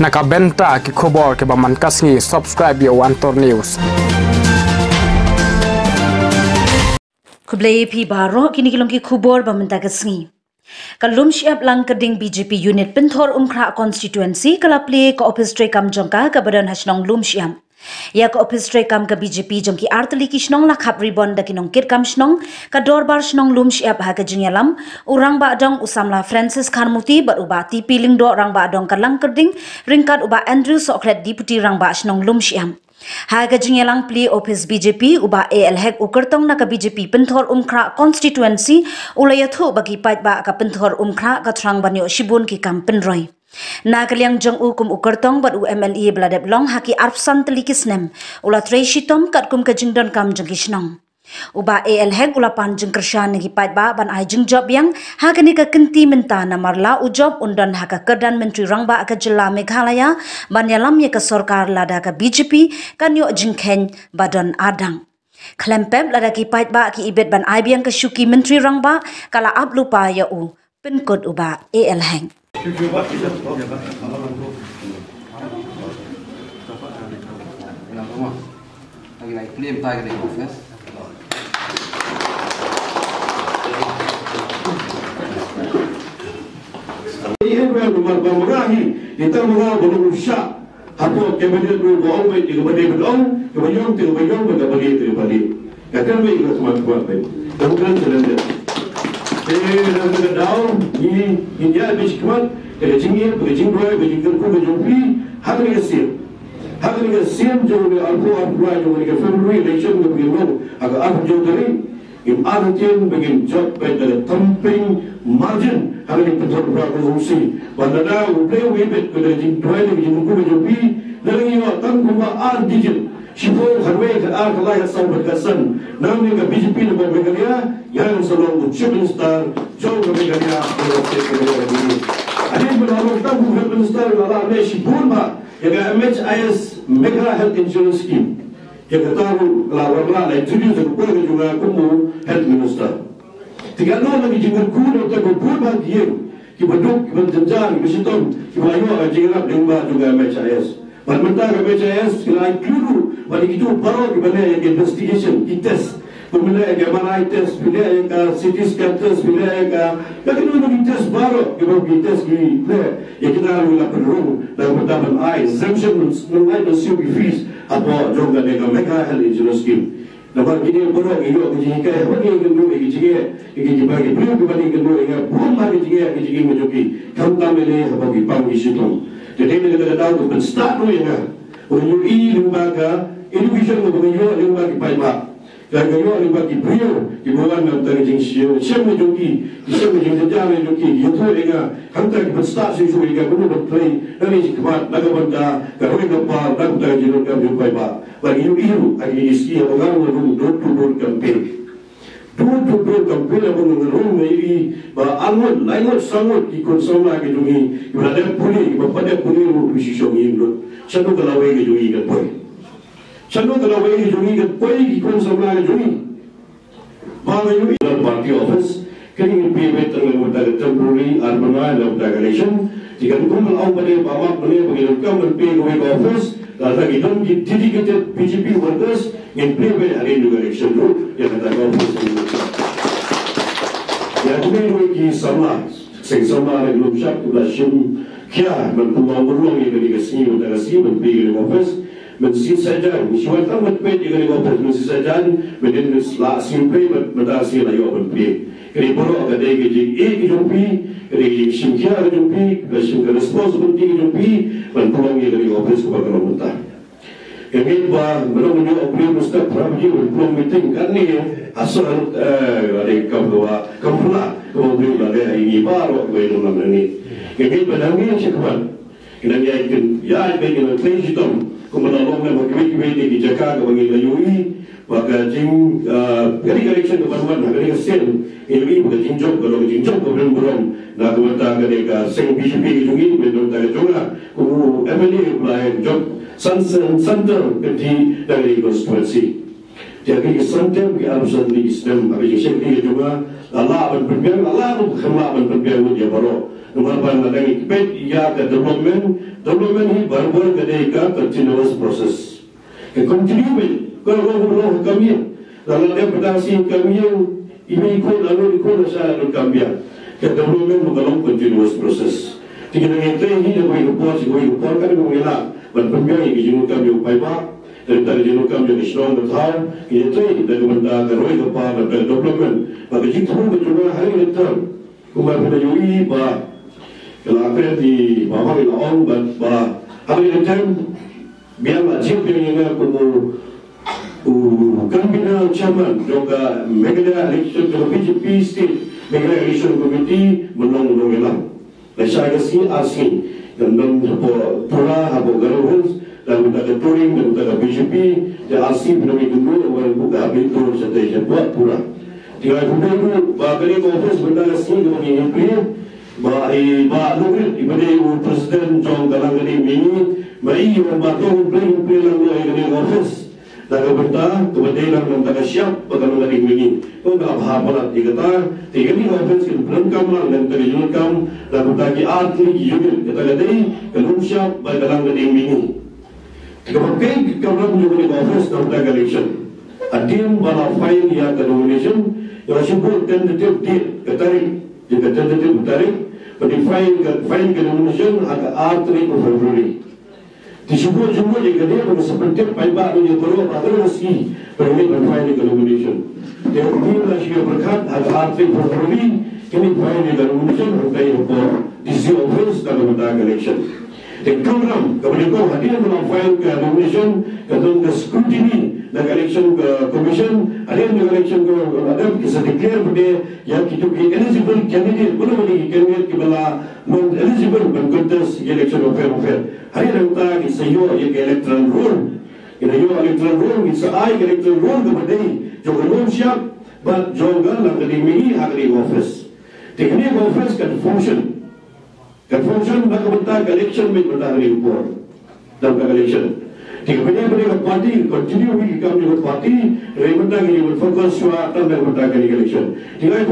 nakabenta ki khobor ke baman kasngi subscribe yo Antor News. Kublai pi baro kini kilong ki khubor bamenta kasngi. Kalum siap lang keding BJP unit penthor umkra constituency kalapli ko office tray kam jongka ka badan hasnong lum siam. Ya ko office tray kam ka BJP jongki artli kisnong la khap ribon da kinong kit kam snong ka dorbar snong lum siap ha ka jingyalam urang ba dong usamla Francis Kharmuti ba uba tipi lingdo rang ba dong kalang keding ringkat uba Andrew Sokret deputy rang ba snong lum siam. Haga jingyalang pli office BJP uba AL hek ukertong na ka BJP penthor umkra constituency ulayathu bagi pait ba ka penthor umkra ka trang banyo shibun ki kam penroy. Na kaliang jong ukum ukertong bat UMLE bladep long haki arpsan telikisnem ula trei shitom kat kum ka jingdon kam jong kisnong. Uba AL hek ulapan jeng kersyan negi pait ba ban ai jeng job yang hagani ka kenti menta na marla ujob undan haka kedan Myntri Rangbah ka jela Meghalaya ban yalam ye ka sorkar lada ka BJP kan yo jengken badan adang. Klempep lada ki pait ba ki ibet ban ai biang ka shuki Myntri Rangbah kala ab lupa ya u pinkod uba AL hek. Marahi kita mengaw belum syak atau kemudian berbohong baik juga berdiri berbohong kemudian tidak berbohong pada bagi tidak bagi akan baik kita semua buat baik kemudian selesai dalam kedau ini India habis kuat kerjanya kerjinggoy kerjingku kerjumpi hari kesir jauh dari alpo jauh dari Februari election kemudian agak apa jauh dari im artian begin job pada thumping margin hari ini pentor berkongsi pada ubleh webet pada jinggoy kerjingku kerjumpi dari yang akan kumpulan digit Shifo harway ke kalaya sang berkasan namanya ke BJP nomor Meghalaya yang selalu chicken star jauh ke Meghalaya ini. Ada yang berlalu tahu chicken star adalah Shibun ba yang MHIS Meghalaya Health Insurance Scheme yang tahu lawan lain tujuh sekolah juga kumu Health Minister. Tiga tahun lagi jinggur kuda untuk berbuat dia kibaduk kibajenjang kibasitom kibayo ajingrap lingba juga MHIS. Mentah BJP selain kuru, bagi itu baru kita yang investigation, kita test, kemudian yang MRI test, kemudian yang CT scan test, kemudian yang kita test baru, kita test yang kita lakukan perlu dalam pertahanan I exemption mengenai shuki fees atau juga dengan Meghalaya Health Insurance Scheme. Dapat ini baru ini kita bagi kedua kita bagi beliau kembali kedua yang belum lagi kita menjuki kantong ini bagi pangisitom. Jadi kita tahu tu start tu yang orang lembaga education mengenai lembaga payah, lembaga lembaga beliau di bawah nama terjeng siapa menjuki jalan menjuki itu dengan hantar kita start sesuatu dengan guna berplay dari kemat laga benda kalau kita dapat terjeng dalam payah bagi itu agi isi orang orang door campaign. Dua kampanye yang mengerung ini bahangun lain sangat ikut sama kejungi berada pulih pada pulih bisisong ini satu kalau ini kejungi kan boy satu kalau ini kejungi kan boy ikut sama kejungi bahawa ini dalam party office kini PB terlalu temporary urban regulation jika hukum awal pada bawa boleh bagi hukum PB office lalu kita dedicated BJP workers yang PB hari ini election tu yang kata office yang kemudian kita sama belum siap belum kia berpulang berulang yang dikasih menpegi office mesti saja mesti tahu menpegi office mesti saja mending simple berdasar layu menpegi kini baru agak daya keji jumpi kini simkia jumpi simkia responsibility jumpi berpulang yang office kepada orang Kami belum menjawab beliau Ustaz Prabowo belum meeting kan ni asal dari kampula beliau ada ini baru beliau nama ni. Kami berdangi sekarang kita yakin ya bagi nanti kita kemudian orang bagi di Jakarta bagi layui bagi dari election kebaruan dari sen ini bagi job kalau job belum nak kita ada seng BJP jungi belum ada juga kubu MLA lain job santer di dari konstitusi. Jadi santer di arusan di Islam, habis itu juga Allah berbiang dia baru Numapan nadangi kipet ya ke development hi barbar kadai ka continuous process. Ke continue kalau kami dalam dia pedasi kami ini ikut saya kami ke development bukan continuous process. Tiga dengan itu ini dia boleh upor kan mengelak berpembiang ini kami upaya pak dari jenuh kami jadi strong betul ini dari benda keroi apa dari development bagi jitu berjuang hari itu kumar pada yui bah kalau apa di bawah di lawan bah hari itu biar macam yang aku Kambina chairman juga mega election juga BJP state mega election committee menang menang. Saya kasi asing dan pura habo garohens dan kita touring dan kita BJP dan asing menang dulu orang buka pintu station buat pura. Tiga dulu bagari office benda asing kami ini ba lugit ibade presiden jong galangani mini mai yang batong bring lang ini office daga benda kemudian lang daga siap bagalangani mini kung kaabhapalat igata tigani office kin plan kamar dan terjun kam dan bagi atli unit kita gadai kalum siap bagalangani mini kemudian kamar unit office dan daga election adim bala file ya nomination yang sebut tentative date katarik jika tentative tarik file nomination agak 3 Februari. Disebut jumlah jika dia seperti payah dia perlu agar meski perlu file nomination. Dia bila dia berkat agak 3 Februari ini file nomination berkait dengan DC office dalam bentuk election. Dan program kemudian hadir dalam file nomination kemudian scrutiny dan election commission ada yang election ada bisa declare pada yang kita eligible candidate belum lagi candidate kibala non eligible berkontes election affair hari rangta di sayo yang electoral roll ini yo electoral roll bisa ai electoral roll kepada juga belum siap but juga lang kadimi agri office teknik office kan function nak bentuk election bentuk report dalam election. Tiga benda parti continue kami parti, remunerasi ini berfokus suatu dalam bentuk election. Tiga